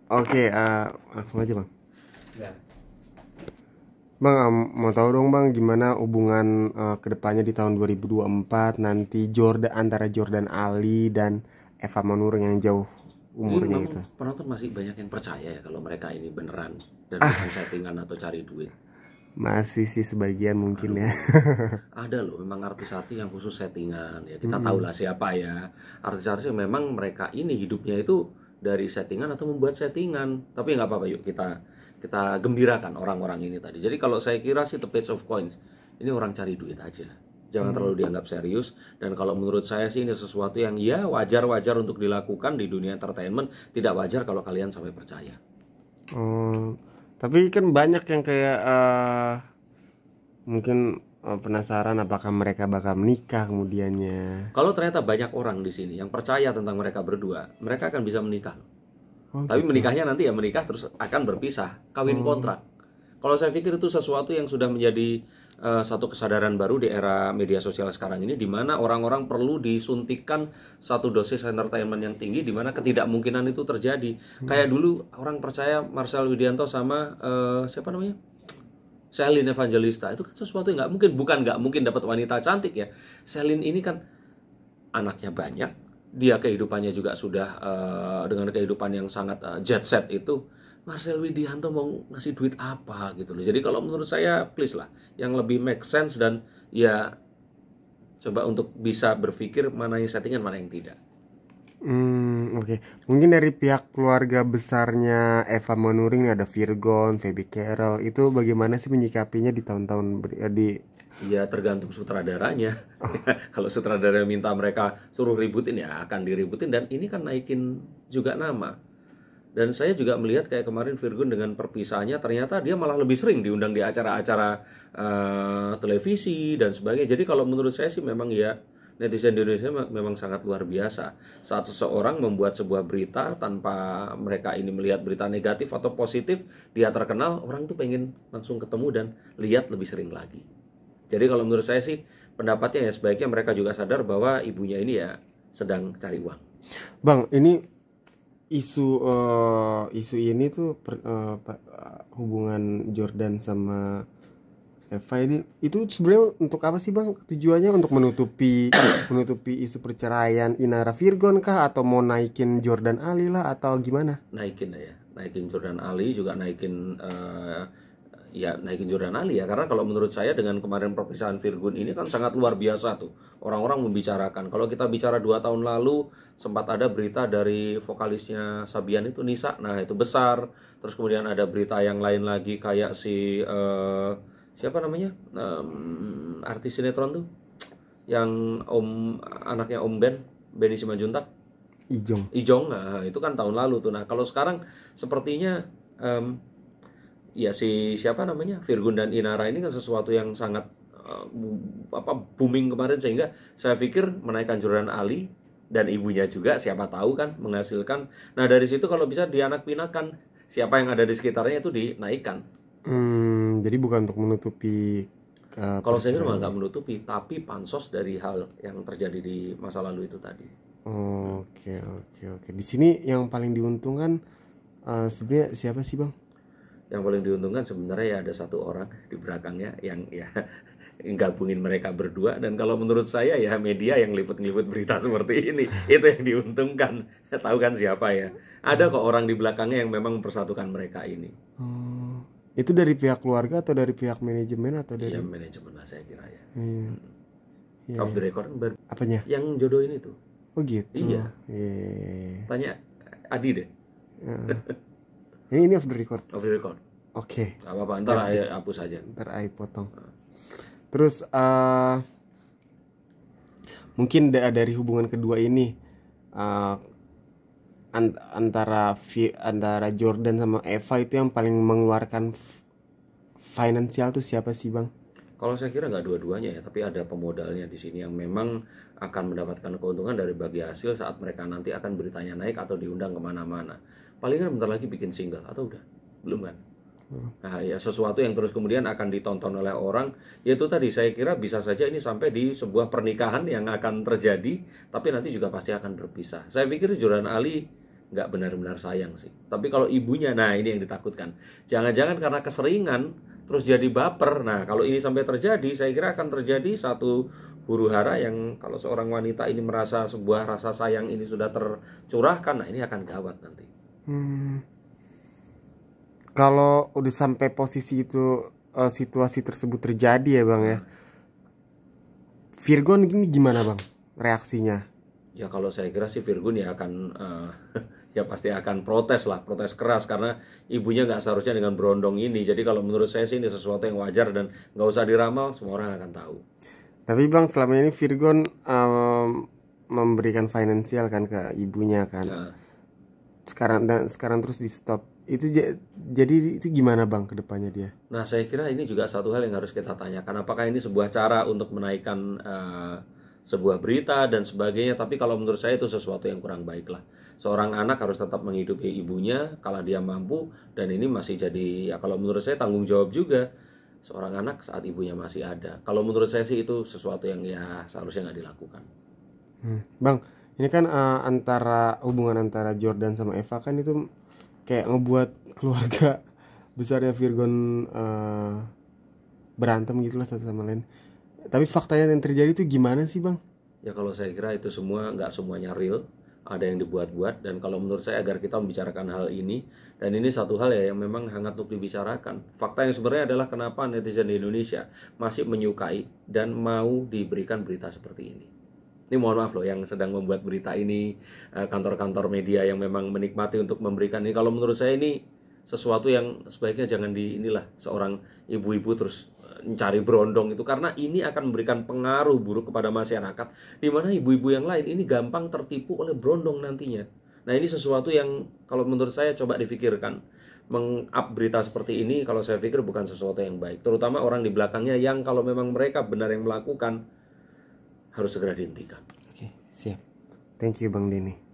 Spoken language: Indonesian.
Oke, langsung aja bang. Ya. Bang, mau tahu dong bang, gimana hubungan kedepannya di tahun 2024 nanti antara Jordan Ali dan Eva Manurung yang jauh Ini umurnya memang itu. penonton masih banyak yang percaya ya kalau mereka ini beneran dan bukan Ah, settingan atau cari duit. masih sih sebagian mungkin ya. Aduh, ada loh memang artis-artis yang khusus settingan. Ya kita Mm-mm. tahulah siapa ya. Artis-artis yang memang mereka ini hidupnya itu dari settingan atau membuat settingan. Tapi nggak apa-apa, yuk kita gembirakan orang-orang ini tadi. Jadi kalau saya kira sih the page of coins, ini orang cari duit aja. Jangan Hmm. terlalu dianggap serius. Dan kalau menurut saya sih ini sesuatu yang ya wajar-wajar untuk dilakukan di dunia entertainment. Tidak wajar kalau kalian sampai percaya. Oh, tapi kan banyak yang kayak mungkin penasaran apakah mereka bakal menikah kemudiannya. Kalau ternyata banyak orang di sini yang percaya tentang mereka berdua, mereka akan bisa menikah. Oh Tapi gitu. menikahnya nanti ya menikah terus akan berpisah, kawin Oh. kontrak. Kalau saya pikir itu sesuatu yang sudah menjadi satu kesadaran baru di era media sosial sekarang ini, di mana orang-orang perlu disuntikan satu dosis entertainment yang tinggi, di mana ketidakmungkinan itu terjadi. Kayak dulu orang percaya Marcel Widianto sama siapa namanya? Celine Evangelista, itu kan sesuatu yang nggak mungkin. Bukan nggak mungkin dapat wanita cantik ya. Celine ini kan anaknya banyak, dia kehidupannya juga sudah dengan kehidupan yang sangat jet set itu. Marcel Widianto mau ngasih duit apa gitu loh. Jadi kalau menurut saya please lah, yang lebih make sense dan ya coba untuk bisa berpikir mana yang settingan mana yang tidak. Oke. Mungkin dari pihak keluarga besarnya Eva Manuring nih ada Virgon, Phoebe Carroll. Itu bagaimana sih menyikapinya di tahun-tahun di Ya tergantung sutradaranya. Kalau sutradara minta mereka suruh ributin ya akan diributin, dan ini kan naikin juga nama. Dan saya juga melihat kayak kemarin Virgun dengan perpisahannya, ternyata dia malah lebih sering diundang di acara-acara televisi dan sebagainya. Jadi kalau menurut saya sih memang ya netizen di Indonesia memang sangat luar biasa. Saat seseorang membuat sebuah berita tanpa mereka ini melihat berita negatif atau positif, dia terkenal, orang tuh pengen langsung ketemu dan lihat lebih sering lagi. Jadi kalau menurut saya sih pendapatnya ya sebaiknya mereka juga sadar bahwa ibunya ini ya sedang cari uang. Bang, ini isu ini tuh hubungan Jordan sama Eva ini itu sebenarnya untuk apa sih bang? Tujuannya untuk menutupi isu perceraian Inara Virgon kah atau mau naikin Jordan Ali lah atau gimana? Naikin lah ya, naikin Jordan Ali juga naikin ya naikin Jordan Ali ya, karena kalau menurut saya dengan kemarin perpisahan Virgun ini kan sangat luar biasa tuh, orang-orang membicarakan. Kalau kita bicara 2 tahun lalu sempat ada berita dari vokalisnya Sabian itu Nisa, nah itu besar. Terus kemudian ada berita yang lain lagi kayak si siapa namanya, artis sinetron tuh yang anaknya Om Benny Simanjuntak, Ijong. Ijong. Nah, itu kan tahun lalu tuh. Nah kalau sekarang sepertinya em, ya si siapa namanya Virgun dan Inara ini kan sesuatu yang sangat booming kemarin, sehingga saya pikir menaikkan Jordan Ali dan ibunya juga siapa tahu kan menghasilkan. Nah dari situ kalau bisa dianak-pinakan, siapa yang ada di sekitarnya itu dinaikkan. Jadi bukan untuk menutupi Kalau saya kira malah perceraian. nggak menutupi, tapi pansos dari hal yang terjadi di masa lalu itu tadi. Oke, oke, oke. Di sini yang paling diuntungkan sebenarnya siapa sih bang? Yang paling diuntungkan sebenarnya ya ada satu orang di belakangnya yang ya gabungin mereka berdua, dan kalau menurut saya ya media yang liput-liput berita seperti ini itu yang diuntungkan. Tahu kan siapa ya? Ada kok orang di belakangnya yang memang mempersatukan mereka ini. Oh, itu dari pihak keluarga atau dari pihak manajemen atau Iya dari manajemen lah saya kira ya. hmm, iya, Off iya. the record kan Apanya? yang jodohin itu. Oh gitu. Iya, Iya. tanya Adi deh. Heeh. Ini off the record. Off the record. Oke. Gak apa-apa, ntar saya hapus aja. Ntar I potong. Terus mungkin dari hubungan kedua ini eh, antara Jordan sama Eva itu yang paling mengeluarkan finansial tuh siapa sih bang? Kalau saya kira nggak dua-duanya ya, tapi ada pemodalnya di sini yang memang akan mendapatkan keuntungan dari bagi hasil saat mereka nanti akan beritanya naik atau diundang kemana-mana. Palingan bentar lagi bikin single atau udah, belum kan? Nah ya sesuatu yang terus kemudian akan ditonton oleh orang, yaitu tadi saya kira bisa saja ini sampai di sebuah pernikahan yang akan terjadi, tapi nanti juga pasti akan berpisah. Saya pikir Jordan Ali nggak benar-benar sayang sih. Tapi kalau ibunya, nah ini yang ditakutkan. Jangan-jangan karena keseringan terus jadi baper. Nah, kalau ini sampai terjadi, saya kira akan terjadi satu huru hara yang kalau seorang wanita ini merasa sebuah rasa sayang ini sudah tercurahkan, nah ini akan gawat nanti. Kalau udah sampai posisi itu, situasi tersebut terjadi ya bang ya, Virgon ini gimana bang reaksinya? Ya kalau saya kira sih Virgun ya akan ya pasti akan protes lah, protes keras karena ibunya nggak seharusnya dengan berondong ini. Jadi kalau menurut saya sih ini sesuatu yang wajar dan nggak usah diramal, semua orang akan tahu. Tapi bang selama ini Virgon memberikan finansial kan ke ibunya kan. Nah, Sekarang terus di stop. Itu jadi itu gimana bang kedepannya dia? Nah, saya kira ini juga satu hal yang harus kita tanyakan. Apakah ini sebuah cara untuk menaikkan sebuah berita dan sebagainya? Tapi kalau menurut saya itu sesuatu yang kurang baik lah. Seorang anak harus tetap menghidupi ibunya kalau dia mampu, dan ini masih jadi ya kalau menurut saya tanggung jawab juga seorang anak saat ibunya masih ada. Kalau menurut saya sih itu sesuatu yang ya seharusnya nggak dilakukan. Bang, ini kan antara hubungan antara Jordan sama Eva kan itu kayak ngebuat keluarga besarnya Virgon berantem gitulah satu sama lain. Tapi faktanya yang terjadi itu gimana sih bang? Ya kalau saya kira itu semua nggak semuanya real, ada yang dibuat-buat. Dan kalau menurut saya agar kita membicarakan hal ini, dan ini satu hal ya yang memang hangat untuk dibicarakan. Fakta yang sebenarnya adalah kenapa netizen di Indonesia masih menyukai dan mau diberikan berita seperti ini. Ini mohon maaf loh yang sedang membuat berita ini, kantor-kantor media yang memang menikmati untuk memberikan ini. Kalau menurut saya ini sesuatu yang sebaiknya jangan inilah seorang ibu-ibu terus mencari berondong itu, karena ini akan memberikan pengaruh buruk kepada masyarakat di mana ibu-ibu yang lain ini gampang tertipu oleh berondong nantinya. Nah, ini sesuatu yang kalau menurut saya coba difikirkan. Meng-up berita seperti ini kalau saya pikir bukan sesuatu yang baik, terutama orang di belakangnya yang kalau memang mereka benar yang melakukan harus segera dihentikan. Oke, siap. Thank you Bang Denny.